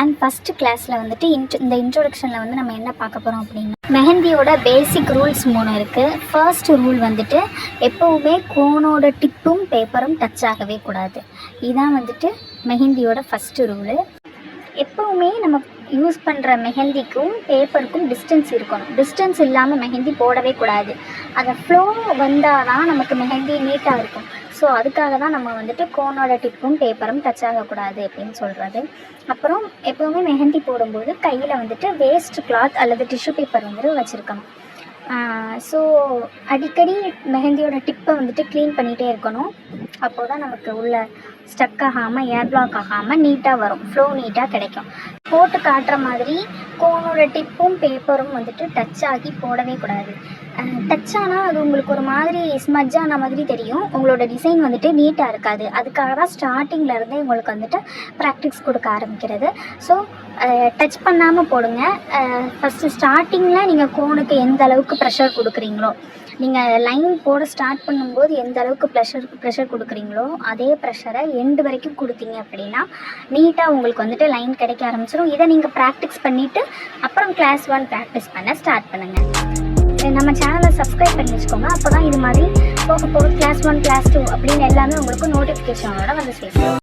And first கிளாஸில் வந்துட்டு இந்த இன்ட்ரோடக்ஷனில் வந்து நம்ம என்ன பார்க்க போகிறோம் அப்படின்னா, மெஹந்தியோட பேசிக் ரூல்ஸ் 3 இருக்குது. ஃபர்ஸ்ட் ரூல் வந்துட்டு எப்போவுமே கோனோட டிப்பும் பேப்பரும் டச் ஆகவே கூடாது. இதுதான் வந்துட்டு மெஹந்தியோட ஃபஸ்ட்டு ரூலு. எப்போவுமே நம்ம யூஸ் பண்ணுற மெஹந்திக்கும் பேப்பருக்கும் டிஸ்டன்ஸ் இருக்கணும். டிஸ்டன்ஸ் இல்லாமல் மெஹந்தி போடவே கூடாது. அந்த ஃப்ளோ வந்தால் தான் நமக்கு மெஹந்தி நீட்டாக இருக்கும். ஸோ அதுக்காக தான் நம்ம வந்துட்டு கோனோட டிப்பும் பேப்பரும் டச் ஆகக்கூடாது அப்படின்னு சொல்கிறது. அப்புறம் எப்போவுமே மெஹந்தி போடும்போது கையில் வந்துட்டு வேஸ்ட் கிளாத் அல்லது டிஷ்யூ பேப்பர் வந்துட்டு வச்சுருக்கணும். ஸோ அடிக்கடி மெஹந்தியோட டிப்பை வந்துட்டு க்ளீன் பண்ணிகிட்டே இருக்கணும். அப்போது தான் நமக்கு உள்ள ஸ்டக் ஆகாமல் ஏர் பிளாக் ஆகாமல் நீட்டாக வரும், ஃப்ளோ நீட்டாக கிடைக்கும். போட்டு காட்டுற மாதிரி கோனோட டிப்பும் பேப்பரும் வந்துட்டு டச் ஆகி போடவே கூடாது. டச் ஆனால் அது உங்களுக்கு ஒரு மாதிரி ஸ்மஜ் ஆன மாதிரி தெரியும். உங்களோட டிசைன் வந்துட்டு நீட்டாக இருக்காது. அதுக்காக தான் ஸ்டார்டிங்லேருந்தே உங்களுக்கு வந்துட்டு ப்ராக்டிஸ் கொடுக்க ஆரம்பிக்கிறது. ஸோ டச் பண்ணாமல் போடுங்க. ஃபஸ்ட்டு ஸ்டார்டிங்கில் நீங்கள் கோனுக்கு எந்த அளவுக்கு ப்ரெஷர் கொடுக்குறீங்களோ, நீங்கள் லைன் போட ஸ்டார்ட் பண்ணும்போது எந்த அளவுக்கு ப்ரெஷர் கொடுக்குறீங்களோ அதே ப்ரெஷரை எண்டு வரைக்கும் கொடுத்தீங்க அப்படின்னா நீட்டாக உங்களுக்கு வந்துட்டு லைன் கிடைக்க ஆரம்பிச்சிடும். இதை நீங்கள் ப்ராக்டிஸ் பண்ணிவிட்டு அப்புறம் கிளாஸ் 1 ப்ராக்டிஸ் பண்ண ஸ்டார்ட் பண்ணுங்கள். நம்ம சேனலை சப்ஸ்கிரைப் பண்ணி வச்சுக்கோங்க. அப்போ தான் இது மாதிரி போக கிளாஸ் 1 கிளாஸ் 2 அப்படின்னு எல்லாமே உங்களுக்கு நோட்டிஃபிகேஷனோட வந்து சேர்க்கும்.